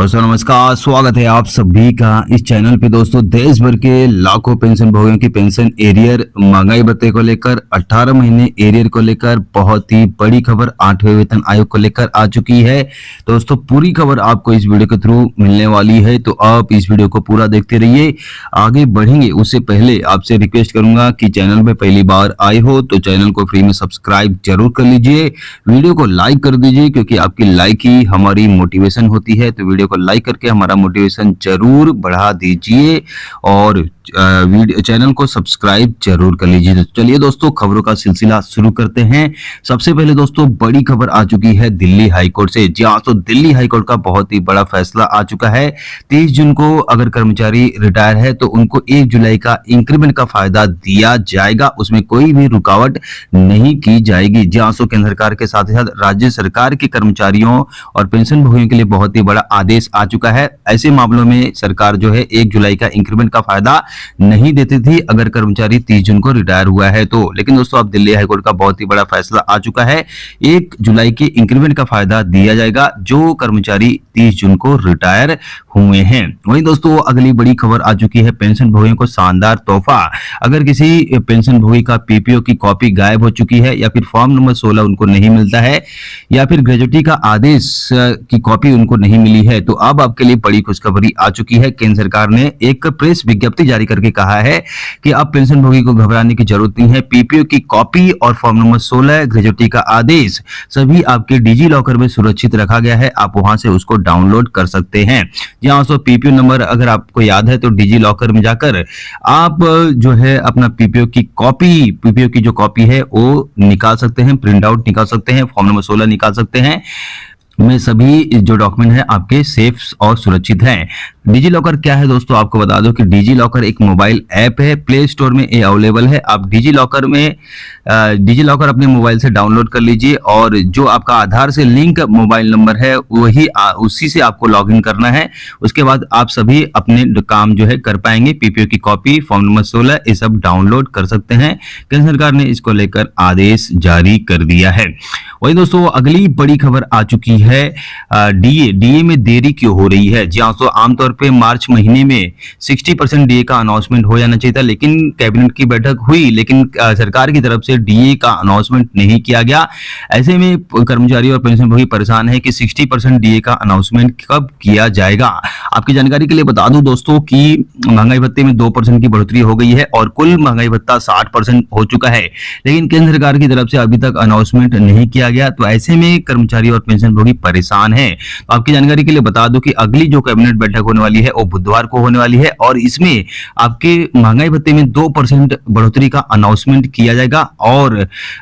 दोस्तों नमस्कार, स्वागत है आप सभी का इस चैनल पे। दोस्तों देश भर के लाखों पेंशन भोगियों की पेंशन एरियर महंगाई भत्ते को लेकर 18 महीने एरियर को लेकर बहुत ही बड़ी खबर 8वें वेतन आयोग को लेकर आ चुकी है। दोस्तों पूरी खबर आपको इस वीडियो के थ्रू मिलने वाली है, तो आप इस वीडियो को पूरा देखते रहिए। आगे बढ़ेंगे उससे पहले आपसे रिक्वेस्ट करूंगा कि चैनल पे पहली बार आए हो तो चैनल को फ्री में सब्सक्राइब जरूर कर लीजिए, वीडियो को लाइक कर दीजिए क्योंकि आपकी लाइक ही हमारी मोटिवेशन होती है। तो वीडियो को लाइक करके हमारा मोटिवेशन जरूर बढ़ा दीजिए और चैनल को सब्सक्राइब जरूर कर लीजिए। तो चलिए दोस्तों खबरों का सिलसिला शुरू करते हैं। सबसे पहले दोस्तों बड़ी खबर आ चुकी है दिल्ली हाईकोर्ट से। जी हाँ, तो दिल्ली हाईकोर्ट का बहुत ही बड़ा फैसला आ चुका है। 30 जून को अगर कर्मचारी रिटायर है तो उनको 1 जुलाई का इंक्रीमेंट का फायदा दिया जाएगा, उसमें कोई भी रुकावट नहीं की जाएगी। जी हाँ, तो केंद्र सरकार के साथ ही साथ राज्य सरकार के कर्मचारियों और पेंशन भोगियों के लिए बहुत ही बड़ा आदेश आ चुका है। ऐसे मामलों में सरकार जो है 1 जुलाई का इंक्रीमेंट का फायदा नहीं देती थी अगर कर्मचारी 30 जून को रिटायर हुआ है तो। लेकिन दोस्तों अब दिल्ली हाईकोर्ट का बहुत ही बड़ा फैसला आ चुका है। 1 जुलाई के इंक्रीमेंट का फायदा दिया जाएगा जो कर्मचारी 30 जून को रिटायर हुए हैं। वहीं दोस्तों अगली बड़ी खबर आ चुकी है पेंशन भोगियों को शानदार तोहफा। अगर किसी पेंशन भोगी का पीपीओ की कॉपी गायब हो चुकी है या फिर फॉर्म नंबर 16 उनको नहीं मिलता है या फिर ग्रेजुटी का आदेश की कॉपी उनको नहीं मिली है तो अब आपके लिए बड़ी खुशखबरी आ चुकी है। केंद्र सरकार ने एक प्रेस विज्ञप्ति जारी करके कहा है कि अब पेंशन भोगी को घबराने की जरूरत नहीं है। पीपीओ की कॉपी और फॉर्म नंबर 16 ग्रेजुटी का आदेश सभी आपके डिजी लॉकर में सुरक्षित रखा गया है, आप वहां से उसको डाउनलोड कर सकते हैं। यहाँ सो पीपीओ नंबर अगर आपको याद है तो डिजी लॉकर में जाकर आप जो है अपना पीपीओ की जो कॉपी है वो निकाल सकते हैं, प्रिंट आउट निकाल सकते हैं, फॉर्म नंबर 16 निकाल सकते हैं। में सभी जो डॉक्यूमेंट है आपके सेफ और सुरक्षित हैं। डिजी लॉकर क्या है दोस्तों, आपको बता दो कि डिजी लॉकर एक मोबाइल ऐप है, प्ले स्टोर में ये अवेलेबल है। आप डिजी लॉकर अपने मोबाइल से डाउनलोड कर लीजिए और जो आपका आधार से लिंक मोबाइल नंबर है वही उसी से आपको लॉगिन करना है। उसके बाद आप सभी अपने काम जो है कर पाएंगे। पीपीओ की कॉपी, फॉर्म नंबर 16 ये सब डाउनलोड कर सकते हैं। केंद्र सरकार ने इसको लेकर आदेश जारी कर दिया है। वही दोस्तों अगली बड़ी खबर आ चुकी है डीए में देरी क्यों हो रही है। जी हाँ, तो आमतौर पे मार्च महीने में 60% डीए का अनाउंसमेंट हो जाना चाहिए था, लेकिन कैबिनेट की बैठक हुई लेकिन सरकार की तरफ से डीए का अनाउंसमेंट नहीं किया गया। ऐसे में कर्मचारी और पेंशन भोगी परेशान है कि 60% डीए का अनाउंसमेंट कब किया जाएगा। आपकी जानकारी के लिए बता दूं दोस्तों कि महंगाई भत्ते में 2% की बढ़ोतरी हो गई है और कुल महंगाई भत्ता 60% हो चुका है, लेकिन केंद्र सरकार की तरफ से अभी तक अनाउंसमेंट नहीं किया गया। तो ऐसे में कर्मचारी और पेंशन भोगी परेशान है। तो आपकी जानकारी के लिए बता दूं कि अगली जो कैबिनेट बैठक होने वाली है वो बुधवार को होने वाली है और इसमें आपके महंगाई भत्ते में 2% बढ़ोतरी का अनाउंसमेंट किया जाएगा और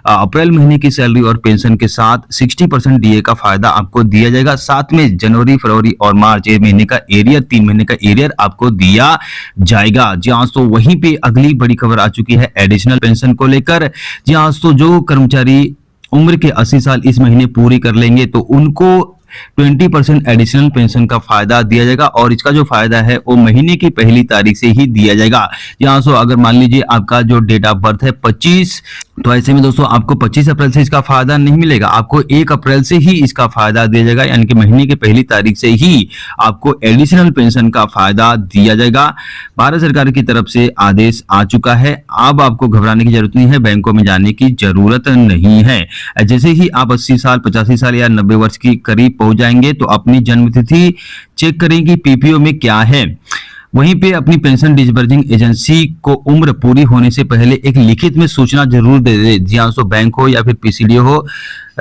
अप्रैल महीने की सैलरी और पेंशन के साथ 60% डीए का फायदा आपको दिया जाएगा। साथ में जनवरी, फरवरी और मार्च महीने का एरियर, 3 महीने का एरियर आपको दिया जाएगा। जी हाँ, तो वहीं पे अगली बड़ी खबर आ चुकी है एडिशनल पेंशन को लेकर। जी हाँ, तो जो कर्मचारी उम्र के 80 साल इस महीने पूरी कर लेंगे तो उनको 20% एडिशनल पेंशन का फायदा दिया जाएगा और इसका जो फायदा है वो महीने की पहली तारीख से ही दिया जाएगा। यहाँ सो अगर मान लीजिए आपका जो डेट ऑफ बर्थ है 25, तो ऐसे में दोस्तों आपको 25 अप्रैल से इसका फायदा नहीं मिलेगा, आपको 1 अप्रैल से ही इसका फायदा दिया जाएगा, यानी कि महीने की पहली तारीख से ही आपको एडिशनल पेंशन का फायदा दिया जाएगा। भारत सरकार की तरफ से आदेश आ चुका है। अब आपको घबराने की जरूरत नहीं है, बैंकों में जाने की जरूरत नहीं है। जैसे ही आप 80 साल, 85 साल या 90 वर्ष की करीब पहुंच जाएंगे तो अपनी जन्म तिथि चेक करें कि पीपीओ में क्या है। वहीं पे अपनी पेंशन डिस्बर्सिंग एजेंसी को उम्र पूरी होने से पहले एक लिखित में सूचना जरूर दे दे। जी हाँ, सो बैंक हो या फिर पीसीडीओ हो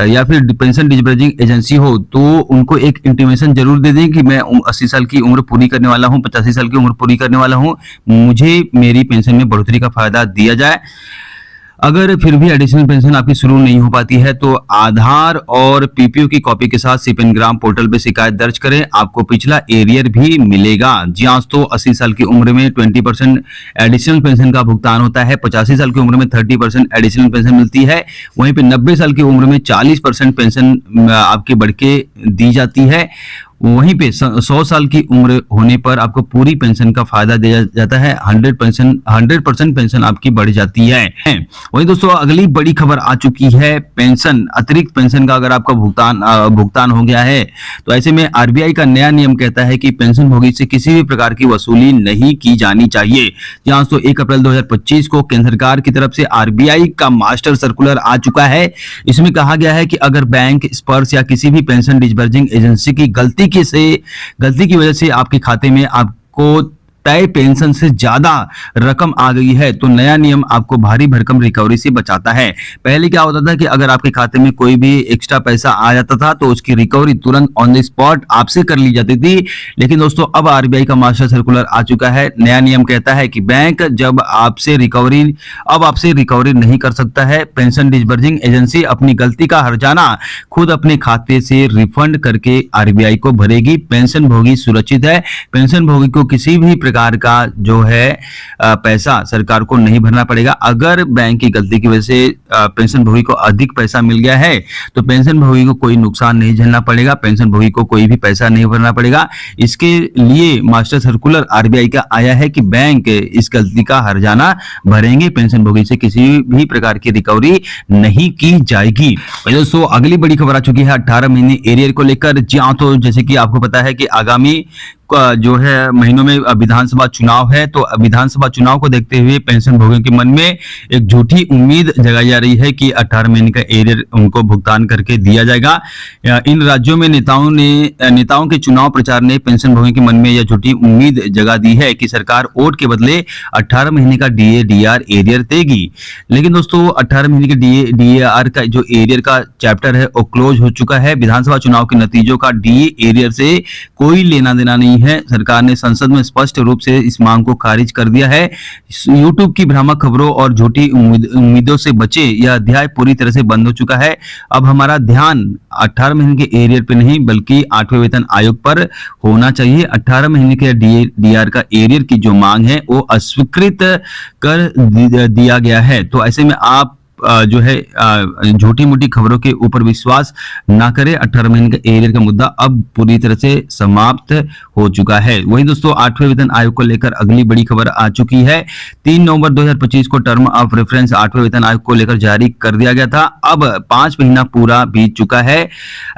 या फिर पेंशन डिस्बर्सिंग एजेंसी हो तो उनको एक इंटीमेशन जरूर दे दें कि मैं 80 साल की उम्र पूरी करने वाला हूँ, 85 साल की उम्र पूरी करने वाला हूँ, मुझे मेरी पेंशन में बढ़ोतरी का फायदा दिया जाए। अगर फिर भी एडिशनल पेंशन आपकी शुरू नहीं हो पाती है तो आधार और पीपीओ की कॉपी के साथ सिपेनग्राम पोर्टल पे शिकायत दर्ज करें, आपको पिछला एरियर भी मिलेगा। जी हाँ, तो 80 साल की उम्र में 20% एडिशनल पेंशन का भुगतान होता है, 85 साल की उम्र में 30% एडिशनल पेंशन मिलती है, वहीं पे 90 साल की उम्र में 40% पेंशन आपकी बढ़ के दी जाती है। वहीं पे 100 साल की उम्र होने पर आपको पूरी पेंशन का फायदा दिया जाता है। 100% पेंशन आपकी बढ़ जाती है। वहीं दोस्तों अगली बड़ी खबर आ चुकी है, पेंशन अतिरिक्त पेंशन का अगर आपका भुगतान हो गया है तो ऐसे में आरबीआई का नया नियम कहता है कि पेंशन भोगी से किसी भी प्रकार की वसूली नहीं की जानी चाहिए। जहां तो 1 अप्रैल 2025 को केंद्र सरकार की तरफ से आरबीआई का मास्टर सर्कुलर आ चुका है। इसमें कहा गया है कि अगर बैंक, स्पर्श या किसी भी पेंशन डिस्बर्सिंग एजेंसी की गलती की वजह से आपके खाते में आपको तय पेंशन से ज्यादा रकम आ गई है तो नया नियम आपको भारी भरकम रिकवरी से बचाता है। पहले क्या होता था कि अगर आपके खाते में कोई भी एक्स्ट्रा पैसा आ जाता था तो उसकी रिकवरी तुरंत ऑन द स्पॉट आपसे कर ली जाती थी। लेकिन दोस्तों अब आरबीआई का मास्टर सर्कुलर आ चुका है। नया नियम कहता है कि बैंक जब आपसे रिकवरी नहीं कर सकता है। पेंशन डिस्बर्सिंग एजेंसी अपनी गलती का हर्जाना खुद अपने खाते से रिफंड करके आरबीआई को भरेगी। पेंशन भोगी सुरक्षित है। पेंशन भोगी को किसी भी प्रकार का जो है पैसा सरकार को नहीं भरना पड़ेगा। अगर बैंक की गलती की वजह से पेंशन भोगी को अधिक पैसा मिल गया है तो पेंशन भोगी को कोई नुकसान नहीं झेलना पड़ेगा। पेंशन भोगी को कोई भी पैसा नहीं भरना पड़ेगा। इसके लिए मास्टर सर्कुलर आरबीआई का आया है कि बैंक इस गलती का हर्जाना भरेंगे। पेंशन भोगी से किसी भी प्रकार की रिकवरी नहीं की जाएगी। दोस्तों अगली बड़ी खबर आ चुकी है 18 महीने एरियर को लेकर। जहां तो जैसे कि आपको पता है कि आगामी जो है महीनों में विधानसभा चुनाव है तो विधानसभा चुनाव को देखते हुए पेंशन भोगियों के मन में एक झूठी उम्मीद जगाई जा रही है कि 18 महीने का एरियर उनको भुगतान करके दिया जाएगा। इन राज्यों में नेताओं के चुनाव प्रचार ने पेंशन भोगियों के मन में यह झूठी उम्मीद जगा दी है कि सरकार वोट के बदले 18 महीने का डीआर एरियर देगी। लेकिन दोस्तों 18 महीने के डीआर का जो एरियर का चैप्टर है वो क्लोज हो चुका है। विधानसभा चुनाव के नतीजों का डीए एरियर से कोई लेना देना नहीं है। सरकार ने संसद में स्पष्ट रूप से इस मांग को खारिज कर दिया है। यूट्यूब की भ्रामक खबरों और झूठी उम्मीदों से बचे यह अध्याय पूरी तरह से बंद हो चुका है। अब हमारा ध्यान 18 महीने के एरियर पे नहीं बल्कि 8वें वेतन आयोग पर होना चाहिए। 18 महीने के डीआर का एरियर की जो मांग है वो अस्वीकृत कर दिया गया है। तो ऐसे में आप जो है झूठी मूठी खबरों के ऊपर विश्वास ना करें। 18 महीने का एरियर का मुद्दा अब पूरी तरह से समाप्त हो चुका है। वहीं दोस्तों 8वें वेतन आयोग को लेकर अगली बड़ी खबर आ चुकी है। 3 नवंबर 2025 को टर्म ऑफ रेफरेंस 8वें वेतन आयोग को लेकर जारी कर दिया गया था। अब 5 महीना पूरा बीत चुका है।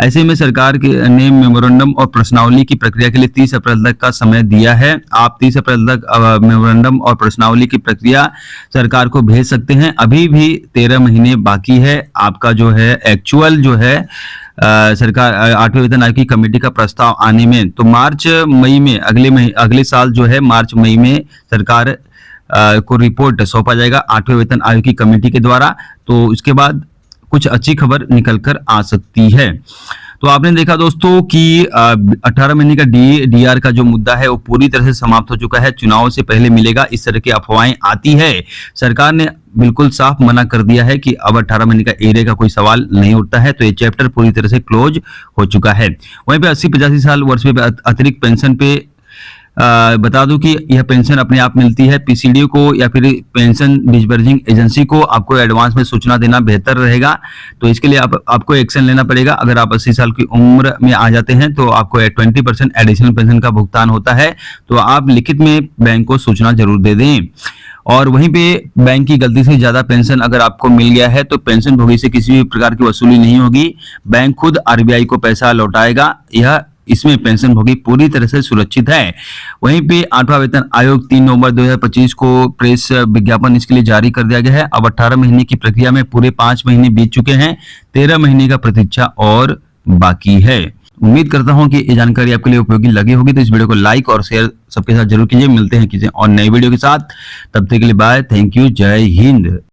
ऐसे में सरकार ने मेमोरेंडम और प्रश्नावली की प्रक्रिया के लिए 30 अप्रैल तक का समय दिया है। आप 30 अप्रैल तक मेमोरेंडम और प्रश्नावली की प्रक्रिया सरकार को भेज सकते हैं। अभी भी 13 महीने बाकी है। आपका जो है एक्चुअल जो है सरकार 8वें वेतन आयोग की कमेटी का प्रस्ताव आने में तो मार्च मई में अगले साल जो है मार्च मई में सरकार को रिपोर्ट सौंपा जाएगा 8वें वेतन आयोग की कमेटी के द्वारा। तो इसके बाद कुछ अच्छी खबर निकल कर आ सकती है। तो आपने देखा दोस्तों कि 18 महीने का डीआर का जो मुद्दा है वो पूरी तरह से समाप्त हो चुका है। चुनाव से पहले मिलेगा, इस तरह की अफवाहें आती है। सरकार ने बिल्कुल साफ मना कर दिया है कि अब 18 महीने का एरियर का कोई सवाल नहीं उठता है। तो ये चैप्टर पूरी तरह से क्लोज हो चुका है। वहीं पे 80-85 साल वर्ष पे अतिरिक्त पेंशन पे बता दूं कि यह पेंशन अपने आप मिलती है। पीसीडीओ को या फिर पेंशन डिस्बर्सिंग एजेंसी को आपको एडवांस में सूचना देना बेहतर रहेगा। तो इसके लिए आपको एक्शन लेना पड़ेगा। अगर आप 80 साल की उम्र में आ जाते हैं तो आपको 20% एडिशनल पेंशन का भुगतान होता है। तो आप लिखित में बैंक को सूचना जरूर दे दें। और वहीं पे बैंक की गलती से ज्यादा पेंशन अगर आपको मिल गया है तो पेंशन भोगी से किसी भी प्रकार की वसूली नहीं होगी। बैंक खुद आरबीआई को पैसा लौटाएगा। यह इसमें पेंशन भोगी पूरी तरह से सुरक्षित है। वहीं पे 8वां वेतन आयोग 3 नवंबर 2025 को प्रेस विज्ञापन इसके लिए जारी कर दिया गया है। अब 18 महीने की प्रक्रिया में पूरे 5 महीने बीत चुके हैं। 13 महीने का प्रतीक्षा और बाकी है। उम्मीद करता हूं कि ये जानकारी आपके लिए उपयोगी लगी होगी। तो इस वीडियो को लाइक और शेयर सबके साथ जरूर कीजिए। मिलते हैं किसी और नई वीडियो के साथ। तब तक के लिए बाय। Thank you. जय हिंद।